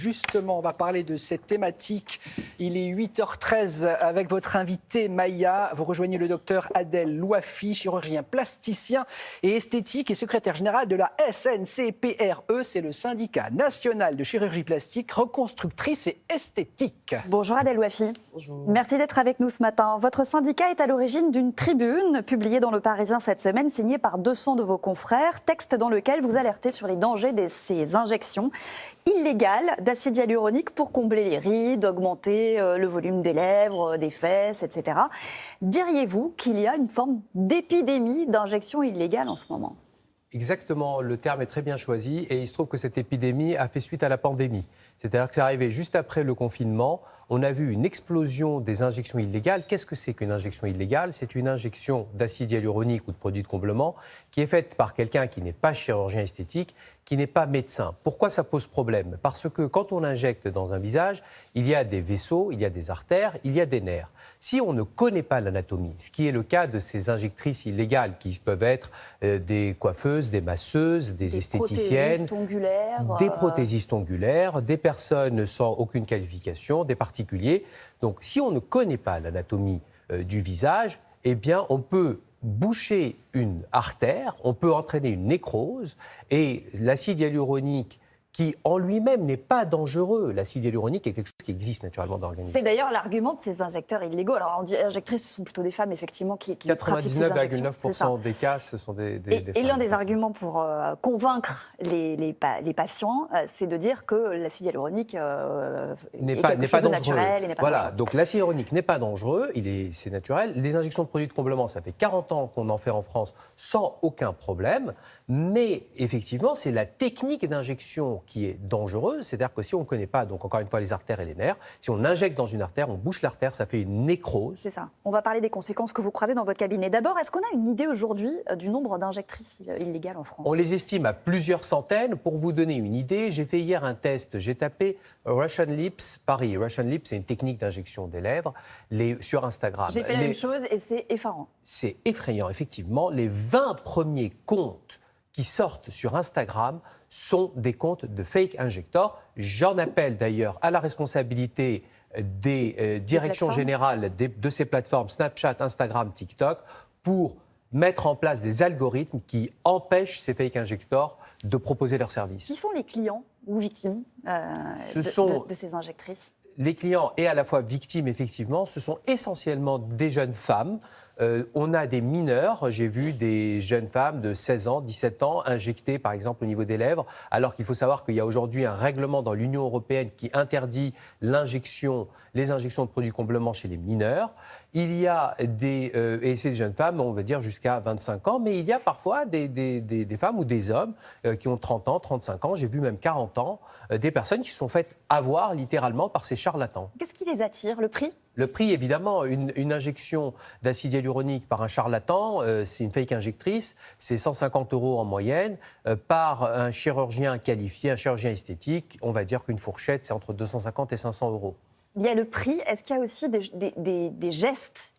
Justement, on va parler de cette thématique. Il est 8h13 avec votre invité Maïa. Vous rejoignez le docteur Adel Louafi, chirurgien plasticien et esthétique et secrétaire général de la SNCPRE. C'est le syndicat national de chirurgie plastique, reconstructrice et esthétique. Bonjour Adel Louafi. Bonjour. Merci d'être avec nous ce matin. Votre syndicat est à l'origine d'une tribune publiée dans Le Parisien cette semaine, signée par 200 de vos confrères. Texte dans lequel vous alertez sur les dangers de ces injections illégales d'acide hyaluronique pour combler les rides, augmenter le volume des lèvres, des fesses, etc. Diriez-vous qu'il y a une forme d'épidémie d'injections illégales en ce moment ? Exactement, le terme est très bien choisi et il se trouve que cette épidémie a fait suite à la pandémie. C'est-à-dire que c'est arrivé juste après le confinement, on a vu une explosion des injections illégales. Qu'est-ce que c'est qu'une injection illégale ? C'est une injection d'acide hyaluronique ou de produit de comblement qui est faite par quelqu'un qui n'est pas chirurgien esthétique, qui n'est pas médecin. Pourquoi ça pose problème ? Parce que quand on injecte dans un visage, il y a des vaisseaux, il y a des artères, il y a des nerfs. Si on ne connaît pas l'anatomie, ce qui est le cas de ces injectrices illégales qui peuvent être des coiffeuses, des masseuses, des esthéticiennes, des prothésistes ongulaires, des personnes sans aucune qualification, des particuliers. Donc si on ne connaît pas l'anatomie du visage, eh bien on peut boucher une artère, on peut entraîner une nécrose et l'acide hyaluronique qui en lui-même n'est pas dangereux. L'acide hyaluronique est quelque chose qui existe naturellement dans l'organisme. C'est d'ailleurs l'argument de ces injecteurs illégaux. Alors on dit injectrices, ce sont plutôt des femmes effectivement qui pratiquent ces injections. 99,9% des cas, ce sont des femmes. Et l'un des arguments pour convaincre les patients, c'est de dire que l'acide hyaluronique n'est pas dangereux. Naturel et n'est pas dangereux. Donc l'acide hyaluronique n'est pas dangereux, c'est naturel. Les injections de produits de comblement, ça fait 40 ans qu'on en fait en France sans aucun problème. Mais effectivement, c'est la technique d'injection qui est dangereuse. C'est-à-dire que si on ne connaît pas, donc encore une fois, les artères et les nerfs, si on injecte dans une artère, on bouche l'artère, ça fait une nécrose. C'est ça. On va parler des conséquences que vous croisez dans votre cabinet. D'abord, est-ce qu'on a une idée aujourd'hui du nombre d'injectrices illégales en France ? On les estime à plusieurs centaines. Pour vous donner une idée, j'ai fait hier un test. J'ai tapé Russian Lips Paris. Russian Lips, c'est une technique d'injection des lèvres sur Instagram. J'ai fait la même chose et c'est effarant. C'est effrayant, effectivement. Les 20 premiers comptes qui sortent sur Instagram sont des comptes de fake injectors. J'en appelle d'ailleurs à la responsabilité des directions générales de ces plateformes Snapchat, Instagram, TikTok pour mettre en place des algorithmes qui empêchent ces fake injectors de proposer leurs services. Qui sont les clients ou victimes de ces injectrices ? Les clients et à la fois victimes, effectivement, ce sont essentiellement des jeunes femmes. On a des mineurs, j'ai vu des jeunes femmes de 16 ans, 17 ans injectées par exemple au niveau des lèvres, alors qu'il faut savoir qu'il y a aujourd'hui un règlement dans l'Union européenne qui interdit les injections de produits comblement chez les mineurs. Il y a et c'est des jeunes femmes, on va dire jusqu'à 25 ans, mais il y a parfois des femmes ou des hommes qui ont 30 ans, 35 ans, j'ai vu même 40 ans, des personnes qui se sont faites avoir littéralement par ces charlatans. Qu'est-ce qui les attire ? Le prix ? Le prix, évidemment, une injection d'acide hyaluronique par un charlatan, c'est une fake injectrice, c'est 150 € en moyenne. Par un chirurgien qualifié, un chirurgien esthétique, on va dire qu'une fourchette, c'est entre 250 et 500 €. Il y a le prix. Est-ce qu'il y a aussi des gestes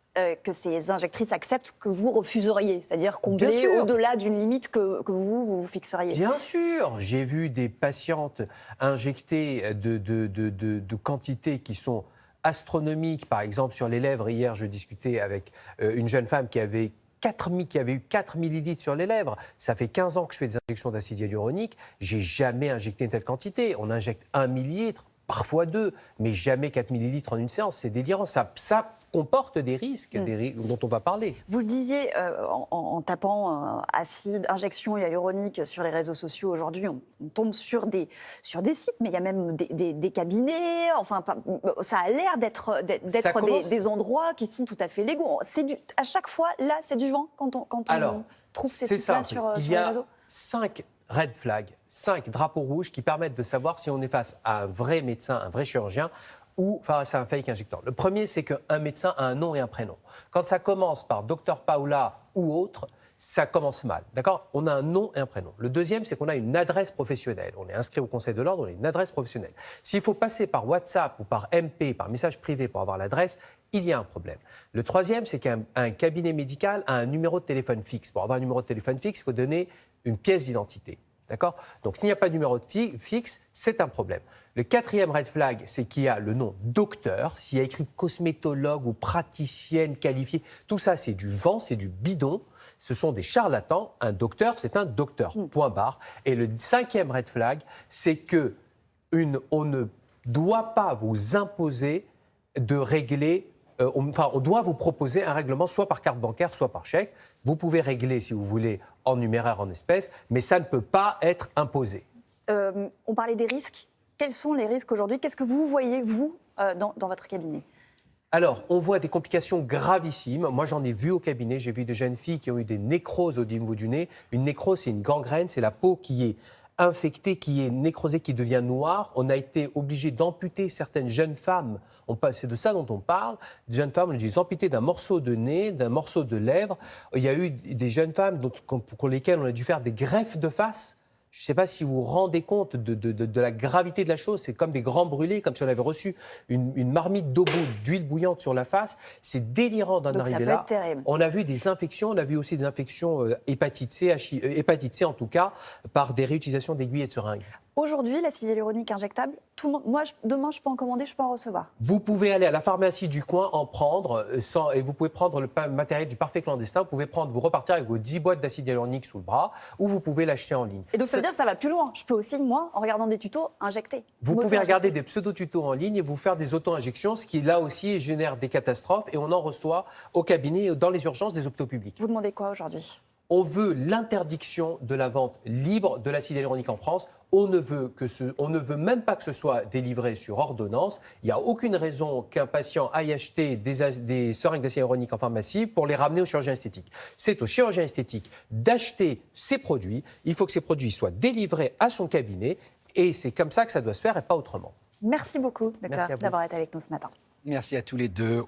que ces injectrices acceptent que vous refuseriez ? C'est-à-dire combler au-delà d'une limite que vous fixeriez ? Bien sûr. J'ai vu des patientes injectées de quantités qui sont astronomiques. Par exemple, sur les lèvres, hier, je discutais avec une jeune femme qui avait eu 4 millilitres sur les lèvres. Ça fait 15 ans que je fais des injections d'acide hyaluronique. J'ai jamais injecté une telle quantité. On injecte 1 millilitre, parfois 2, mais jamais 4 millilitres en une séance. C'est délirant. Ça comporte des risques dont on va parler. Vous le disiez, en tapant injection hyaluronique sur les réseaux sociaux aujourd'hui, on tombe sur des sites, mais il y a même des cabinets. Enfin, ça a l'air d'être des endroits qui sont tout à fait légaux. À chaque fois, là, c'est du vent quand on trouve ces sites-là sur les réseaux. 5 red flags, 5 drapeaux rouges qui permettent de savoir si on est face à un vrai médecin, un vrai chirurgien, ou face à un fake injecteur. Le premier, c'est qu'un médecin a un nom et un prénom. Quand ça commence par Dr Paula ou autre, ça commence mal. D'accord ? On a un nom et un prénom. Le deuxième, c'est qu'on a une adresse professionnelle. On est inscrit au Conseil de l'Ordre, on a une adresse professionnelle. S'il faut passer par WhatsApp ou par MP, par message privé pour avoir l'adresse, il y a un problème. Le troisième, c'est qu'un cabinet médical a un numéro de téléphone fixe. Pour avoir un numéro de téléphone fixe, il faut donner une pièce d'identité. D'accord ? Donc s'il n'y a pas de numéro fixe, c'est un problème. Le 4e red flag, c'est qu'il y a le nom docteur. S'il y a écrit cosmétologue ou praticienne qualifiée, tout ça, c'est du vent, c'est du bidon. Ce sont des charlatans. Un docteur, c'est un docteur. Point barre. Et le 5e red flag, c'est que on ne doit pas vous imposer de régler. On doit vous proposer un règlement soit par carte bancaire, soit par chèque. Vous pouvez régler, si vous voulez, en numéraire, en espèces, mais ça ne peut pas être imposé. On parlait des risques. Quels sont les risques aujourd'hui? Qu'est-ce que vous voyez, vous, dans votre cabinet? Alors, on voit des complications gravissimes. Moi, j'en ai vu au cabinet. J'ai vu des jeunes filles qui ont eu des nécroses au niveau du nez. Une nécrose, c'est une gangrène. C'est la peau qui est infectée, qui est nécrosée, qui devient noire. On a été obligé d'amputer certaines jeunes femmes. C'est de ça dont on parle. Des jeunes femmes, on a dû les amputer d'un morceau de nez, d'un morceau de lèvre. Il y a eu des jeunes femmes pour lesquelles on a dû faire des greffes de face. Je ne sais pas si vous vous rendez compte de la gravité de la chose. C'est comme des grands brûlés, comme si on avait reçu une marmite d'huile bouillante sur la face. C'est délirant d'en arriver là. On a vu des infections, on a vu aussi des infections hépatite C en tout cas, par des réutilisations d'aiguilles et de seringues. Aujourd'hui, l'acide hyaluronique injectable, moi, demain, je peux en commander, je peux en recevoir. Vous pouvez aller à la pharmacie du coin en prendre, et vous pouvez prendre le matériel du parfait clandestin. Vous repartir avec vos 10 boîtes d'acide hyaluronique sous le bras, ou vous pouvez l'acheter en ligne. Et donc, ça veut dire que ça va plus loin. Je peux aussi, moi, en regardant des tutos, injecter. Vous pouvez regarder des pseudo-tutos en ligne et vous faire des auto-injections, ce qui, là aussi, génère des catastrophes. Et on en reçoit au cabinet, dans les urgences des hôpitaux publics. Vous demandez quoi aujourd'hui ? On veut l'interdiction de la vente libre de l'acide hyaluronique en France. On ne veut même pas que ce soit délivré sur ordonnance. Il n'y a aucune raison qu'un patient aille acheter des seringues d'acide hyaluronique en pharmacie pour les ramener au chirurgien esthétique. C'est au chirurgien esthétique d'acheter ces produits. Il faut que ces produits soient délivrés à son cabinet et c'est comme ça que ça doit se faire et pas autrement. Merci beaucoup, docteur, d'avoir été avec nous ce matin. Merci à tous les deux.